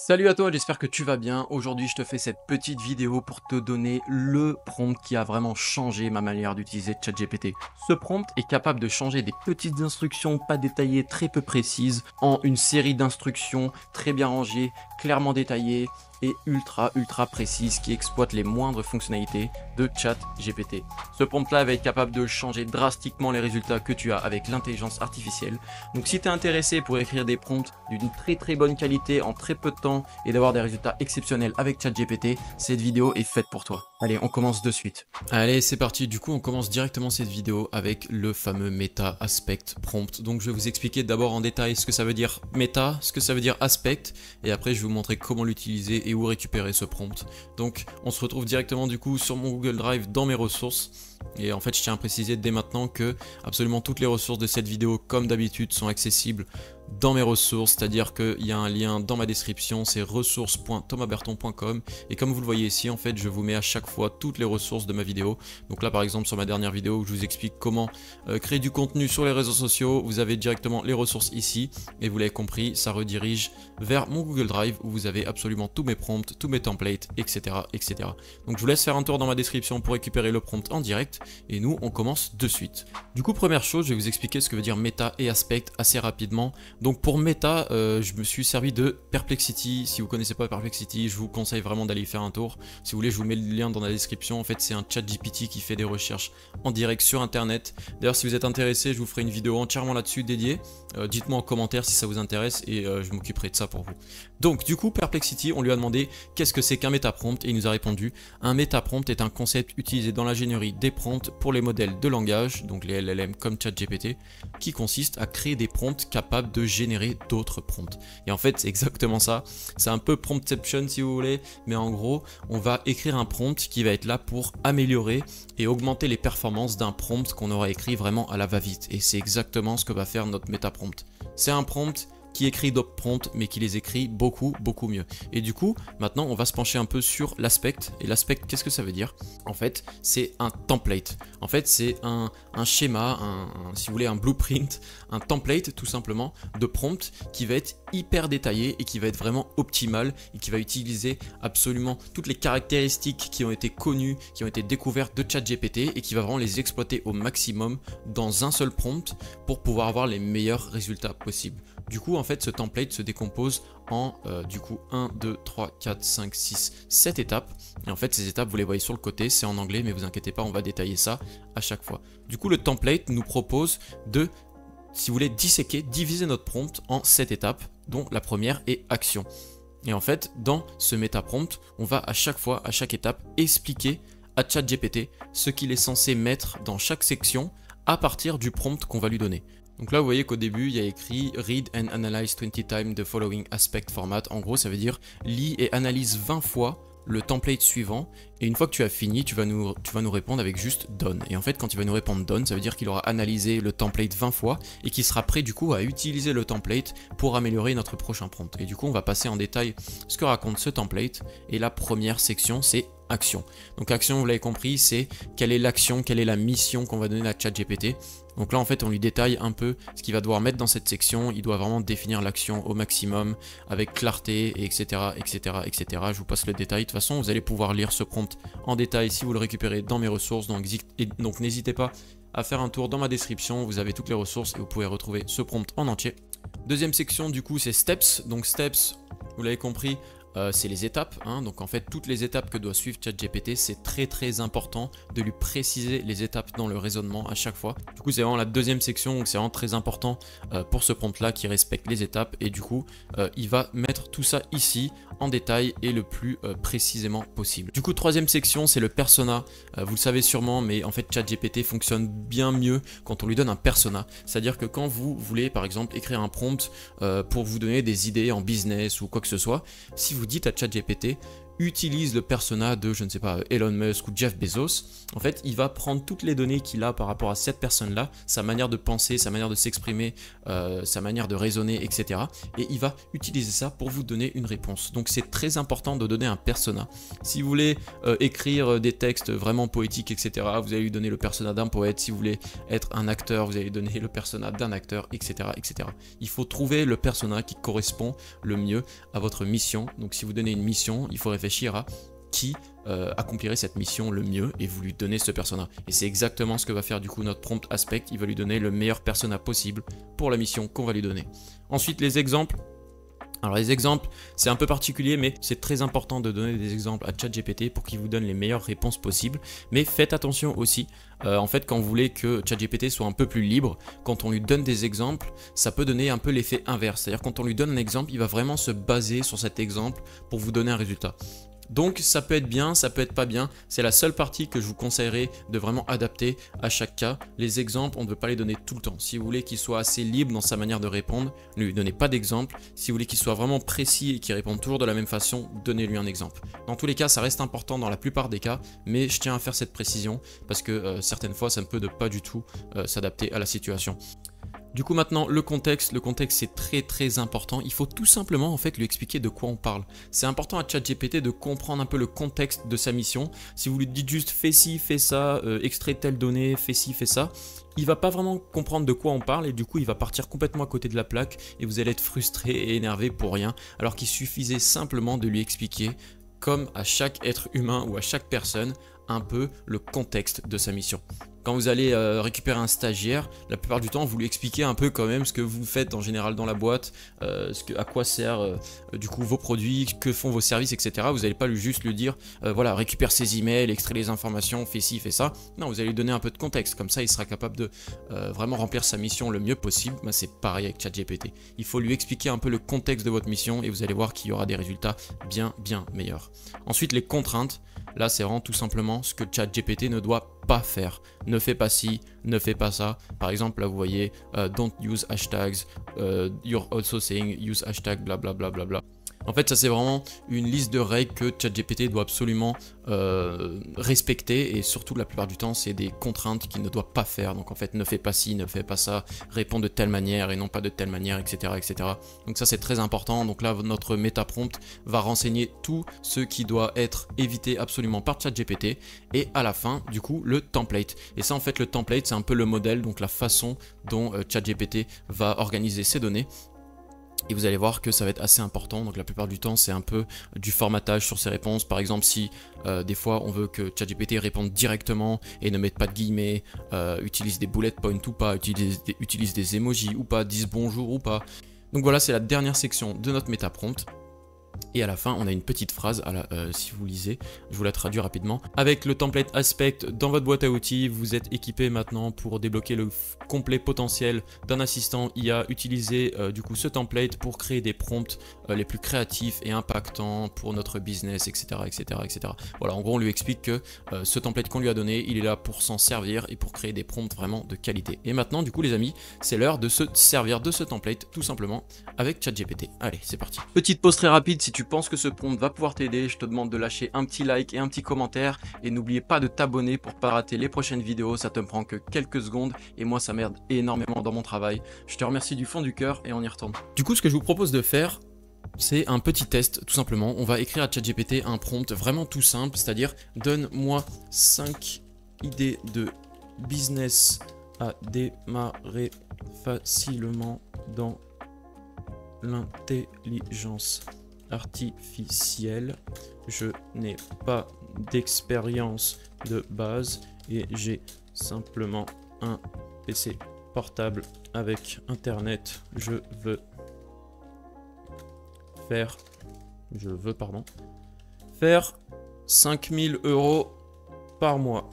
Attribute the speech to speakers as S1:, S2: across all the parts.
S1: Salut à toi, j'espère que tu vas bien. Aujourd'hui, je te fais cette petite vidéo pour te donner le prompt qui a vraiment changé ma manière d'utiliser ChatGPT. Ce prompt est capable de changer des petites instructions pas détaillées, très peu précises, en une série d'instructions très bien rangées, clairement détaillées et ultra précises qui exploitent les moindres fonctionnalités de ChatGPT. Ce prompt-là va être capable de changer drastiquement les résultats que tu as avec l'intelligence artificielle. Donc si tu es intéressé pour écrire des prompts d'une très bonne qualité en très peu de temps et d'avoir des résultats exceptionnels avec ChatGPT, cette vidéo est faite pour toi. Allez, on commence de suite. Allez, c'est parti. Du coup, on commence directement cette vidéo avec le fameux Meta Aspect Prompt. Donc, je vais vous expliquer d'abord en détail ce que ça veut dire Meta, ce que ça veut dire Aspect, et après, je vais vous montrer comment l'utiliser et où récupérer ce prompt. Donc, on se retrouve directement du coup sur mon Google Drive dans mes ressources. Et en fait, je tiens à préciser dès maintenant que absolument toutes les ressources de cette vidéo, comme d'habitude, sont accessibles dans mes ressources, c'est-à-dire qu'il y a un lien dans ma description, c'est ressources.thomasberton.com, et comme vous le voyez ici, en fait, je vous mets à chaque fois toutes les ressources de ma vidéo. Donc là, par exemple, sur ma dernière vidéo où je vous explique comment créer du contenu sur les réseaux sociaux, vous avez directement les ressources ici, et vous l'avez compris, ça redirige vers mon Google Drive où vous avez absolument tous mes prompts, tous mes templates, etc., etc. Donc je vous laisse faire un tour dans ma description pour récupérer le prompt en direct, et nous, on commence de suite. Du coup, première chose, je vais vous expliquer ce que veut dire Meta et Aspect assez rapidement. Donc pour Meta, je me suis servi de Perplexity. Si vous connaissez pas Perplexity, je vous conseille vraiment d'aller y faire un tour. Si vous voulez, je vous mets le lien dans la description. En fait, c'est un chat GPT qui fait des recherches en direct sur Internet. D'ailleurs, si vous êtes intéressé, je vous ferai une vidéo entièrement là-dessus dédiée. Dites-moi en commentaire si ça vous intéresse et je m'occuperai de ça pour vous. Donc du coup, Perplexity, on lui a demandé qu'est-ce que c'est qu'un métaprompt et il nous a répondu: un métaprompt est un concept utilisé dans l'ingénierie des prompts pour les modèles de langage, donc les LLM comme ChatGPT, qui consiste à créer des prompts capables de générer d'autres prompts. Et en fait, c'est exactement ça. C'est un peu promptception si vous voulez, mais en gros, on va écrire un prompt qui va être là pour améliorer et augmenter les performances d'un prompt qu'on aura écrit vraiment à la va-vite. Et c'est exactement ce que va faire notre métaprompt. C'est un prompt qui écrit d'autres prompts, mais qui les écrit beaucoup mieux. Et du coup, maintenant, on va se pencher un peu sur l'aspect. Et l'aspect, qu'est-ce que ça veut dire? En fait, c'est un template. En fait, c'est un schéma, si vous voulez, un blueprint, un template, tout simplement, de prompt qui va être hyper détaillé et qui va être vraiment optimal et qui va utiliser absolument toutes les caractéristiques qui ont été connues, qui ont été découvertes de ChatGPT et qui va vraiment les exploiter au maximum dans un seul prompt pour pouvoir avoir les meilleurs résultats possibles. Du coup, en fait, ce template se décompose en du coup 1, 2, 3, 4, 5, 6, 7 étapes. Et en fait, ces étapes, vous les voyez sur le côté, c'est en anglais, mais vous inquiétez pas, on va détailler ça à chaque fois. Du coup, le template nous propose de, si vous voulez, disséquer, diviser notre prompt en 7 étapes, dont la première est action. Et en fait, dans ce métaprompt, on va à chaque fois, à chaque étape, expliquer à ChatGPT ce qu'il est censé mettre dans chaque section à partir du prompt qu'on va lui donner. Donc là, vous voyez qu'au début, il y a écrit Read and analyze 20 times the following aspect format. En gros, ça veut dire lis et analyse 20 fois le template suivant. Et une fois que tu as fini, tu vas nous répondre avec juste done. Et en fait, quand il va nous répondre done, ça veut dire qu'il aura analysé le template 20 fois et qu'il sera prêt du coup à utiliser le template pour améliorer notre prochain prompt. Et du coup, on va passer en détail ce que raconte ce template. Et la première section, c'est action. Donc action, vous l'avez compris, c'est quelle est l'action, quelle est la mission qu'on va donner à ChatGPT. Donc là, en fait, on lui détaille un peu ce qu'il va devoir mettre dans cette section. Il doit vraiment définir l'action au maximum, avec clarté, etc., etc., etc. Je vous passe le détail. De toute façon, vous allez pouvoir lire ce prompt en détail si vous le récupérez dans mes ressources. Donc n'hésitez pas à faire un tour dans ma description. Vous avez toutes les ressources et vous pouvez retrouver ce prompt en entier. Deuxième section, du coup, c'est steps. Donc steps, vous l'avez compris, c'est les étapes, hein. Donc en fait toutes les étapes que doit suivre ChatGPT, c'est très important de lui préciser les étapes dans le raisonnement à chaque fois. Du coup c'est vraiment la deuxième section, donc c'est vraiment très important pour ce prompt là qui respecte les étapes et du coup il va mettre tout ça ici en détail et le plus précisément possible. Du coup troisième section, c'est le persona. Vous le savez sûrement, mais en fait ChatGPT fonctionne bien mieux quand on lui donne un persona. C'est-à-dire que quand vous voulez par exemple écrire un prompt pour vous donner des idées en business ou quoi que ce soit, si vous dites à ChatGPT utilise le persona de, je ne sais pas, Elon Musk ou Jeff Bezos, en fait, il va prendre toutes les données qu'il a par rapport à cette personne-là, sa manière de penser, sa manière de s'exprimer, sa manière de raisonner, etc. Et il va utiliser ça pour vous donner une réponse. Donc c'est très important de donner un persona. Si vous voulez écrire des textes vraiment poétiques, etc., vous allez lui donner le persona d'un poète. Si vous voulez être un acteur, vous allez lui donner le persona d'un acteur, etc., etc. Il faut trouver le persona qui correspond le mieux à votre mission. Donc si vous donnez une mission, il faut réfléchir à qui accomplirait cette mission le mieux et vous lui donnez ce persona. Et c'est exactement ce que va faire du coup notre prompt aspect. Il va lui donner le meilleur persona possible pour la mission qu'on va lui donner. Ensuite, les exemples. Alors les exemples, c'est un peu particulier, mais c'est très important de donner des exemples à ChatGPT pour qu'il vous donne les meilleures réponses possibles. Mais faites attention aussi, en fait, quand vous voulez que ChatGPT soit un peu plus libre, quand on lui donne des exemples, ça peut donner un peu l'effet inverse. C'est-à-dire quand on lui donne un exemple, il va vraiment se baser sur cet exemple pour vous donner un résultat. Donc ça peut être bien, ça peut être pas bien, c'est la seule partie que je vous conseillerais de vraiment adapter à chaque cas. Les exemples, on ne peut pas les donner tout le temps. Si vous voulez qu'il soit assez libre dans sa manière de répondre, ne lui donnez pas d'exemple. Si vous voulez qu'il soit vraiment précis et qu'il réponde toujours de la même façon, donnez-lui un exemple. Dans tous les cas, ça reste important dans la plupart des cas, mais je tiens à faire cette précision parce que certaines fois, ça ne peut pas du tout s'adapter à la situation. Du coup maintenant le contexte c'est très important, il faut tout simplement en fait lui expliquer de quoi on parle. C'est important à ChatGPT de comprendre un peu le contexte de sa mission. Si vous lui dites juste fais ci, fais ça, extrait telle donnée, fais ci, fais ça, il va pas vraiment comprendre de quoi on parle et du coup il va partir complètement à côté de la plaque et vous allez être frustré et énervé pour rien, alors qu'il suffisait simplement de lui expliquer, comme à chaque être humain ou à chaque personne, un peu le contexte de sa mission. Quand vous allez récupérer un stagiaire, la plupart du temps, vous lui expliquez un peu quand même ce que vous faites en général dans la boîte, à quoi sert du coup vos produits, que font vos services, etc. Vous n'allez pas juste lui dire, voilà, récupère ses emails, extrait les informations, fais ci, fais ça. Non, vous allez lui donner un peu de contexte, comme ça il sera capable de vraiment remplir sa mission le mieux possible. Ben, c'est pareil avec ChatGPT. Il faut lui expliquer un peu le contexte de votre mission et vous allez voir qu'il y aura des résultats bien meilleurs. Ensuite, les contraintes. Là, c'est vraiment tout simplement ce que ChatGPT ne doit pas faire. Ne fais pas ci, ne fais pas ça. Par exemple, là, vous voyez, don't use hashtags, you're also saying use hashtag, blablabla. Bla, bla, bla. En fait, ça c'est vraiment une liste de règles que ChatGPT doit absolument respecter et surtout la plupart du temps, c'est des contraintes qu'il ne doit pas faire. Donc en fait, ne fais pas ci, ne fais pas ça, réponds de telle manière et non pas de telle manière, etc. etc. Donc ça c'est très important. Donc là, notre méta prompt va renseigner tout ce qui doit être évité absolument par ChatGPT et à la fin, du coup, le template. Et ça en fait, le template, c'est un peu le modèle, donc la façon dont ChatGPT va organiser ses données. Et vous allez voir que ça va être assez important, donc la plupart du temps c'est un peu du formatage sur ces réponses. Par exemple si des fois on veut que ChatGPT réponde directement et ne mette pas de guillemets, utilise des bullet points ou pas, utilise des emojis ou pas, dise bonjour ou pas. Donc voilà, c'est la dernière section de notre méta prompt. Et à la fin, on a une petite phrase, si vous lisez, je vous la traduis rapidement. Avec le template aspect dans votre boîte à outils, vous êtes équipé maintenant pour débloquer le complet potentiel d'un assistant IA. Utilisez du coup ce template pour créer des prompts les plus créatifs et impactants pour notre business, etc. etc., etc. Voilà, en gros, on lui explique que ce template qu'on lui a donné, il est là pour s'en servir et pour créer des prompts vraiment de qualité. Et maintenant, du coup, les amis, c'est l'heure de se servir de ce template, tout simplement, avec ChatGPT. Allez, c'est parti. Petite pause très rapide. Si tu penses que ce prompt va pouvoir t'aider, je te demande de lâcher un petit like et un petit commentaire et n'oubliez pas de t'abonner pour pas rater les prochaines vidéos, ça te prend que quelques secondes et moi ça m'aide énormément dans mon travail. Je te remercie du fond du cœur et on y retourne. Du coup, ce que je vous propose de faire, c'est un petit test, tout simplement. On va écrire à ChatGPT un prompt vraiment tout simple, c'est-à-dire donne-moi 5 idées de business à démarrer facilement dans l'intelligence artificielle. Je n'ai pas d'expérience de base et j'ai simplement un PC portable avec internet. Je veux faire 5000 € par mois.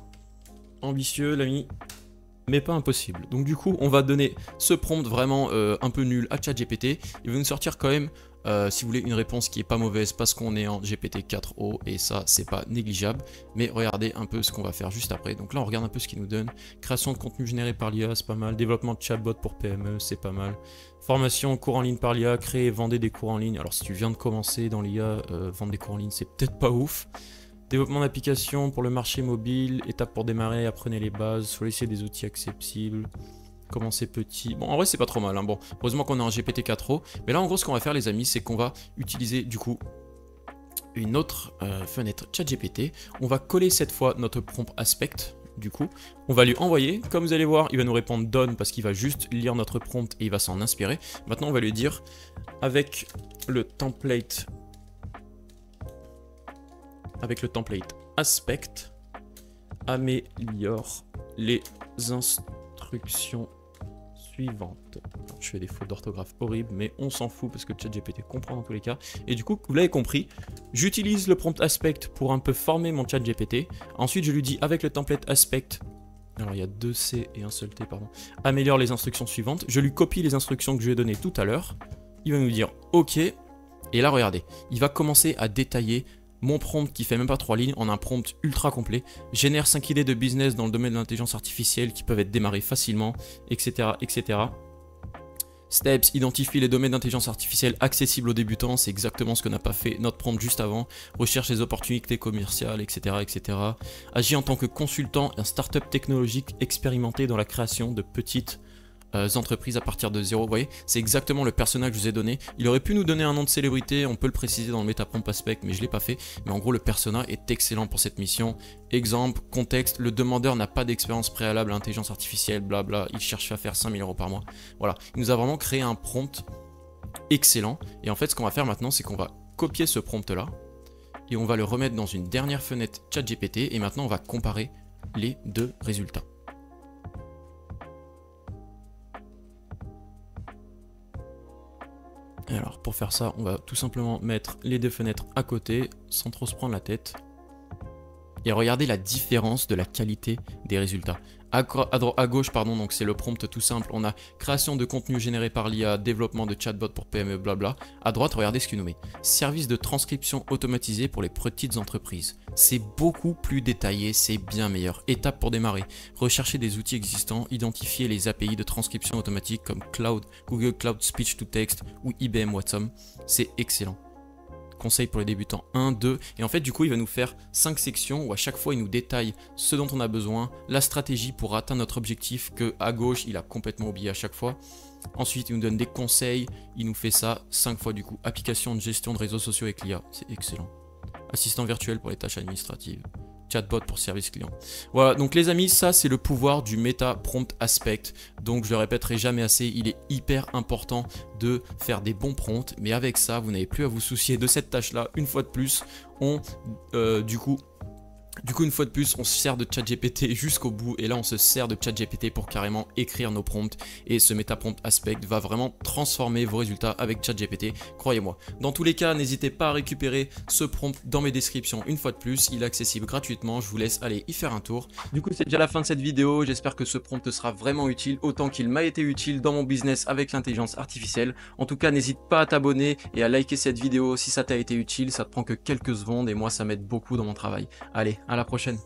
S1: Ambitieux l'ami, mais pas impossible. Donc du coup, on va donner ce prompt vraiment un peu nul à ChatGPT. Il va nous sortir quand même Si vous voulez une réponse qui est pas mauvaise parce qu'on est en GPT-4o et ça c'est pas négligeable. Mais regardez un peu ce qu'on va faire juste après. Donc là on regarde un peu ce qu'il nous donne. Création de contenu généré par l'IA, c'est pas mal. Développement de chatbot pour PME, c'est pas mal. Formation, cours en ligne par l'IA, créer et vendre des cours en ligne. Alors si tu viens de commencer dans l'IA, vendre des cours en ligne c'est peut-être pas ouf. Développement d'applications pour le marché mobile, étape pour démarrer, apprenez les bases, sollicitez des outils accessibles, commencez petit. Bon, en vrai, c'est pas trop mal, hein. Bon, heureusement qu'on est en GPT-4o. Mais là, en gros, ce qu'on va faire, les amis, c'est qu'on va utiliser, du coup, une autre fenêtre ChatGPT. On va coller cette fois notre prompt aspect. Du coup, on va lui envoyer. Comme vous allez voir, il va nous répondre done parce qu'il va juste lire notre prompt et il va s'en inspirer. Maintenant, on va lui dire avec le template aspect, améliore les instructions suivantes. Alors, je fais des fautes d'orthographe horribles, mais on s'en fout parce que ChatGPT comprend dans tous les cas. Et du coup, vous l'avez compris, j'utilise le prompt aspect pour un peu former mon ChatGPT. Ensuite, je lui dis avec le template aspect, alors il y a 2 C et un seul T, pardon, améliore les instructions suivantes. Je lui copie les instructions que je lui ai données tout à l'heure. Il va nous dire OK. Et là, regardez, il va commencer à détailler mon prompt qui fait même pas 3 lignes en un prompt ultra complet, génère 5 idées de business dans le domaine de l'intelligence artificielle qui peuvent être démarrées facilement, etc. etc. Steps, identifie les domaines d'intelligence artificielle accessibles aux débutants, c'est exactement ce que n'a pas fait notre prompt juste avant. Recherche les opportunités commerciales, etc. etc. Agis en tant que consultant, un startup technologique expérimenté dans la création de petites entreprises à partir de zéro. Vous voyez, c'est exactement le personnage que je vous ai donné. Il aurait pu nous donner un nom de célébrité, on peut le préciser dans le MetaPrompt Aspect, mais je ne l'ai pas fait. Mais en gros, le persona est excellent pour cette mission. Exemple, contexte, le demandeur n'a pas d'expérience préalable à l'intelligence artificielle, blabla, il cherche à faire 5000 € par mois. Voilà, il nous a vraiment créé un prompt excellent. Et en fait, ce qu'on va faire maintenant, c'est qu'on va copier ce prompt-là et on va le remettre dans une dernière fenêtre ChatGPT et maintenant, on va comparer les deux résultats. Alors pour faire ça, on va tout simplement mettre les deux fenêtres à côté, sans trop se prendre la tête. Et regardez la différence de la qualité des résultats. À gauche, pardon, donc c'est le prompt tout simple. On a création de contenu généré par l'IA, développement de chatbot pour PME, blabla. À droite, regardez ce qu'il nous met. Service de transcription automatisé pour les petites entreprises. C'est beaucoup plus détaillé, c'est bien meilleur. Étape pour démarrer. Rechercher des outils existants, identifier les API de transcription automatique comme Google Cloud Speech to Text ou IBM Watson. C'est excellent. Conseils pour les débutants 1, 2, et en fait du coup il va nous faire 5 sections où à chaque fois il nous détaille ce dont on a besoin, la stratégie pour atteindre notre objectif que à gauche il a complètement oublié à chaque fois. Ensuite il nous donne des conseils, il nous fait ça 5 fois du coup, application de gestion de réseaux sociaux avec l'IA, c'est excellent. Assistant virtuel pour les tâches administratives. Chatbot pour service client. Voilà, donc les amis, ça c'est le pouvoir du MetaPrompt Aspect. Donc je le répéterai jamais assez, il est hyper important de faire des bons prompts. Mais avec ça, vous n'avez plus à vous soucier de cette tâche-là. Une fois de plus, du coup, une fois de plus, on se sert de ChatGPT jusqu'au bout. Et là, on se sert de ChatGPT pour carrément écrire nos prompts. Et ce MetaPrompt Aspect va vraiment transformer vos résultats avec ChatGPT. Croyez-moi. Dans tous les cas, n'hésitez pas à récupérer ce prompt dans mes descriptions. Une fois de plus, il est accessible gratuitement. Je vous laisse aller y faire un tour. Du coup, c'est déjà la fin de cette vidéo. J'espère que ce prompt te sera vraiment utile, autant qu'il m'a été utile dans mon business avec l'intelligence artificielle. En tout cas, n'hésite pas à t'abonner et à liker cette vidéo si ça t'a été utile. Ça te prend que quelques secondes et moi, ça m'aide beaucoup dans mon travail. Allez, à la prochaine.